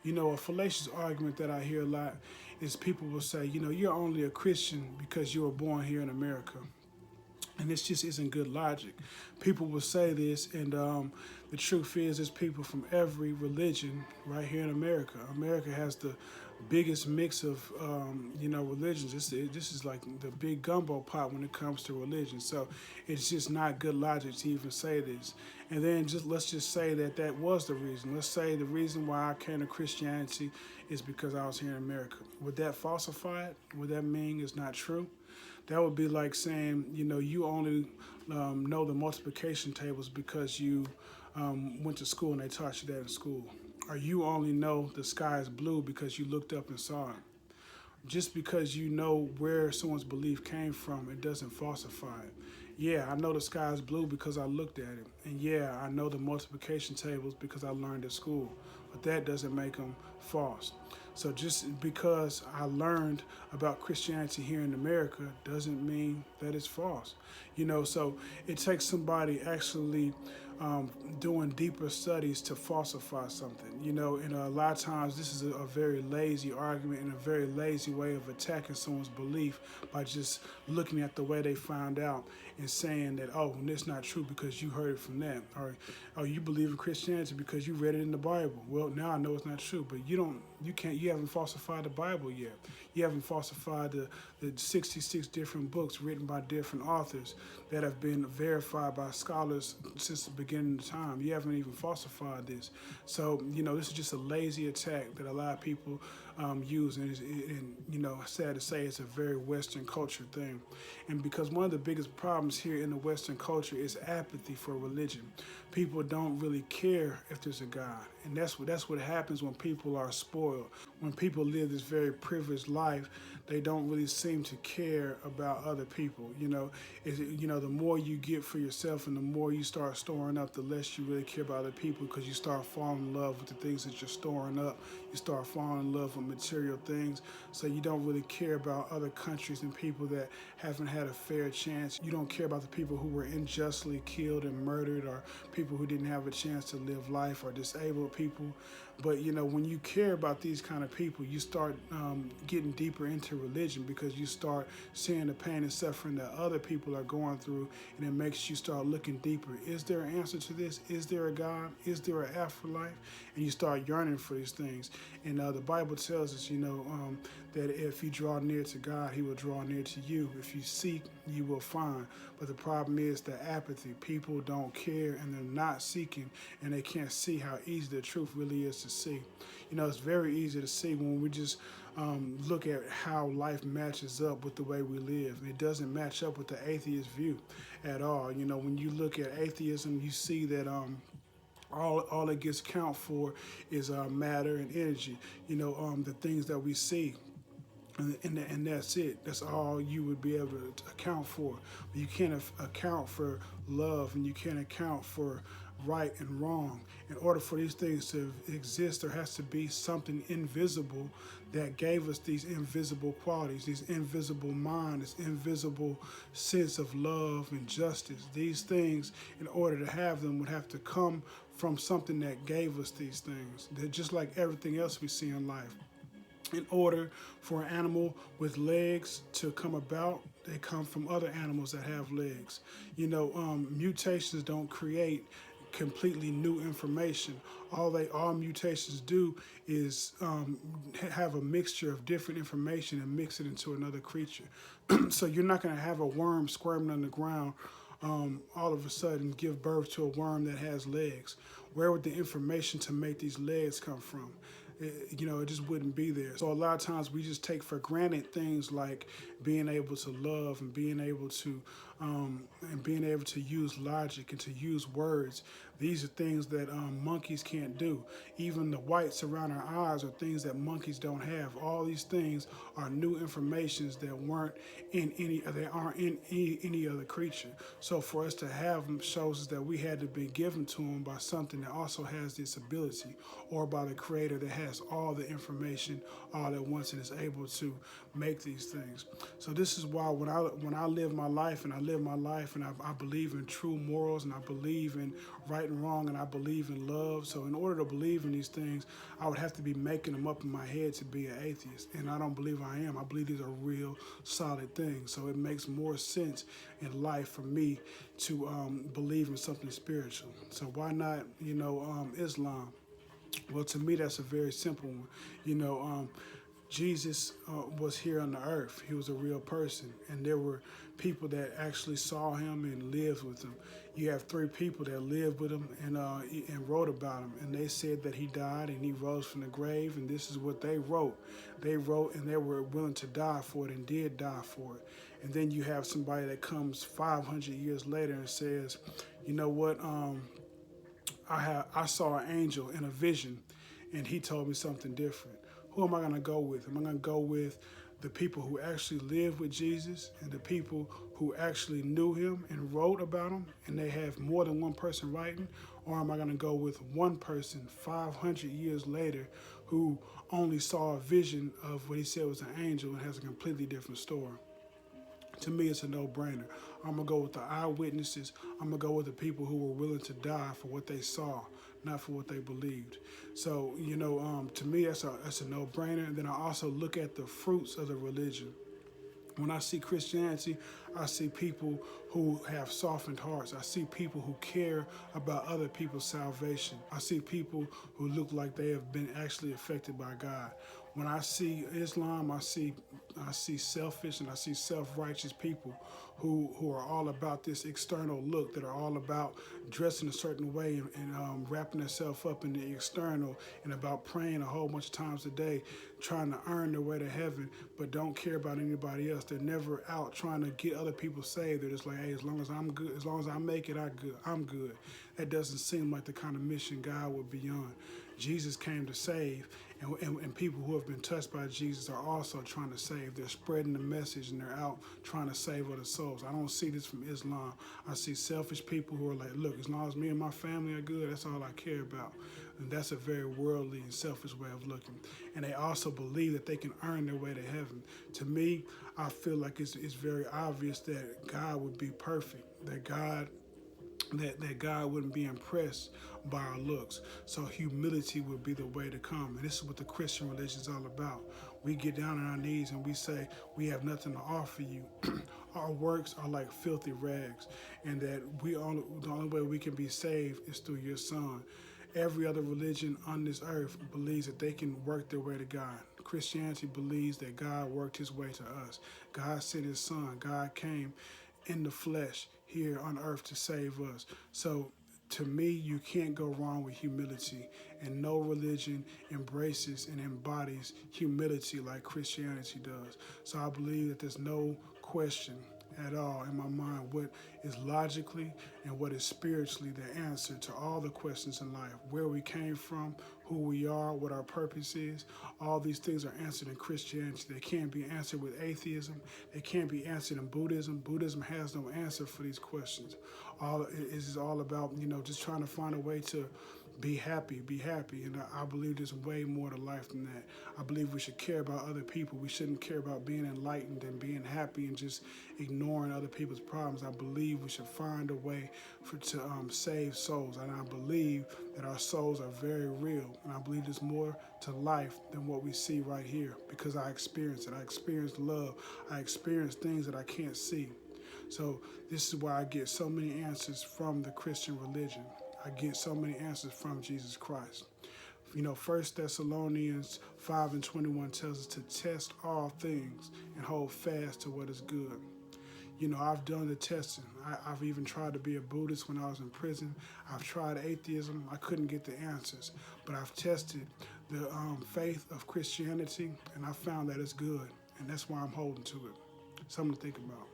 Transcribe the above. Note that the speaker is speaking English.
You know, a fallacious argument that I hear a lot is people will say, you know, you're only a Christian because you were born here in America. And this just isn't good logic. People will say this, and the truth is, there's people from every religion right here in America. America has the biggest mix of religions. This is like the big gumbo pot when it comes to religion. So it's just not good logic to even say this. And then just let's just say that that was the reason. Let's say the reason why I came to Christianity is because I was here in America. Would that falsify it? Would that mean it's not true? That would be like saying, you know, you only know the multiplication tables because you went to school and they taught you that in school. Or you only know the sky is blue because you looked up and saw it. Just because you know where someone's belief came from, it doesn't falsify it. Yeah, I know the sky is blue because I looked at it. And yeah, I know the multiplication tables because I learned at school. But that doesn't make them false. So just because I learned about Christianity here in America doesn't mean that it's false. You know, so it takes somebody actually doing deeper studies to falsify something. You know, and a lot of times this is a very lazy argument and a very lazy way of attacking someone's belief by just looking at the way they found out and saying that, oh, it's not true because you heard it from them. Or, oh, you believe in Christianity because you read it in the Bible. Well, now I know it's not true, but you haven't falsified the Bible yet. You haven't falsified the 66 different books written by different authors that have been verified by scholars since the beginning of time. You haven't even falsified this. So, you know, this is just a lazy attack that a lot of people use. And, you know, sad to say, it's a very Western culture thing. And because one of the biggest problems here in the Western culture is apathy for religion. People don't really care if there's a God. And that's what happens when people are spoiled. When people live this very privileged life, they don't really seem to care about other people. You know, the more you get for yourself and the more you start storing up, the less you really care about other people, because you start falling in love with the things that you're storing up. You start falling in love with material things. So you don't really care about other countries and people that haven't had a fair chance. You don't care about the people who were unjustly killed and murdered, or people who didn't have a chance to live life, or disabled people. But, you know, when you care about these kind of people, you start getting deeper into religion, because you start seeing the pain and suffering that other people are going through, and it makes you start looking deeper. Is there an answer to this? Is there a God? Is there an afterlife? And you start yearning for these things. And the Bible tells us, you know, that if you draw near to God, He will draw near to you. If you seek, you will find. But the problem is the apathy. People don't care, and they're not seeking, and they can't see how easy the truth really is to see. You know, it's very easy to see when we just look at how life matches up with the way we live. It doesn't match up with the atheist view at all. You know, when you look at atheism, you see that all it gets count for is matter and energy. You know, the things that we see. And that's it. That's all you would be able to account for. But you can't account for love, and you can't account for right and wrong. In order for these things to exist, there has to be something invisible that gave us these invisible qualities, these invisible mind, this invisible sense of love and justice. These things, in order to have them, would have to come from something that gave us these things. They're just like everything else we see in life. In order for an animal with legs to come about, they come from other animals that have legs. You know, mutations don't create completely new information. All mutations do is have a mixture of different information and mix it into another creature. So you're not going to have a worm squirming on the ground all of a sudden give birth to a worm that has legs. Where would the information to make these legs come from? It just wouldn't be there. So a lot of times we just take for granted things like being able to love and being able to use logic and to use words. These are things that monkeys can't do. Even the whites around our eyes are things that monkeys don't have. All these things are new informations that aren't in any other creature. So for us to have them shows us that we had to be given to them by something that also has this ability, or by the Creator that has all the information all at once and is able to make these things. So this is why when I live my life and I live live my life, and I believe in true morals, and I believe in right and wrong, and I believe in love. So in order to believe in these things, I would have to be making them up in my head to be an atheist, and I don't believe I am. I believe these are real solid things. So it makes more sense in life for me to believe in something spiritual. So why not, Islam? Well, to me, that's a very simple one. You know, Jesus was here on the earth. He was a real person, and there were people that actually saw him and lived with him. You have three people that lived with him and wrote about him, and they said that he died and he rose from the grave, and this is what they wrote. They wrote, and they were willing to die for it and did die for it. And then you have somebody that comes 500 years later and says, you know what? I saw an angel in a vision, and he told me something different. Who am I going to go with? Am I going to go with the people who actually lived with Jesus and the people who actually knew him and wrote about him, and they have more than one person writing? Or am I going to go with one person 500 years later who only saw a vision of what he said was an angel and has a completely different story? To me, it's a no-brainer. I'm going to go with the eyewitnesses. I'm going to go with the people who were willing to die for what they saw, not for what they believed. So, to me, that's a no-brainer. And then I also look at the fruits of the religion. When I see Christianity, I see people who have softened hearts. I see people who care about other people's salvation. I see people who look like they have been actually affected by God. When I see Islam, I see selfish and I see self-righteous people who are all about this external look, that are all about dressing a certain way and wrapping themselves up in the external, and about praying a whole bunch of times a day, trying to earn their way to heaven, but don't care about anybody else. They're never out trying to get other people saved. They're just like, hey, as long as I'm good, as long as I make it, I'm good. That doesn't seem like the kind of mission God would be on. Jesus came to save, and people who have been touched by Jesus are also trying to save. They're spreading the message, and they're out trying to save other souls. I don't see this from Islam. I see selfish people who are like, look, as long as me and my family are good, that's all I care about. And that's a very worldly and selfish way of looking. And they also believe that they can earn their way to heaven. To me, I feel like it's very obvious that God would be perfect, that God wouldn't be impressed by our looks. So humility would be the way to come. And this is what the Christian religion is all about. We get down on our knees and we say, we have nothing to offer you. Our works are like filthy rags, and that the only way we can be saved is through your Son. Every other religion on this earth believes that they can work their way to God. Christianity believes that God worked his way to us. God sent his Son. God came in the flesh here on earth to save us. So to me, you can't go wrong with humility, and no religion embraces and embodies humility like Christianity does. So I believe that there's no question at all in my mind what is logically and what is spiritually the answer to all the questions in life. Where we came from, who we are, what our purpose is. All these things are answered in Christianity. They can't be answered with atheism. They can't be answered in Buddhism. Buddhism has no answer for these questions. It is all about, just trying to find a way to be happy. And I believe there's way more to life than that. I believe we should care about other people. We shouldn't care about being enlightened and being happy and just ignoring other people's problems. I believe we should find a way to save souls. And I believe that our souls are very real. And I believe there's more to life than what we see right here, because I experienced it. I experienced love. I experienced things that I can't see. So this is why I get so many answers from the Christian religion. I get so many answers from Jesus Christ. 1 Thessalonians 5:21 tells us to test all things and hold fast to what is good. I've done the testing. I've even tried to be a Buddhist when I was in prison. I've tried atheism. I couldn't get the answers. But I've tested the faith of Christianity, and I found that it's good. And that's why I'm holding to it. Something to think about.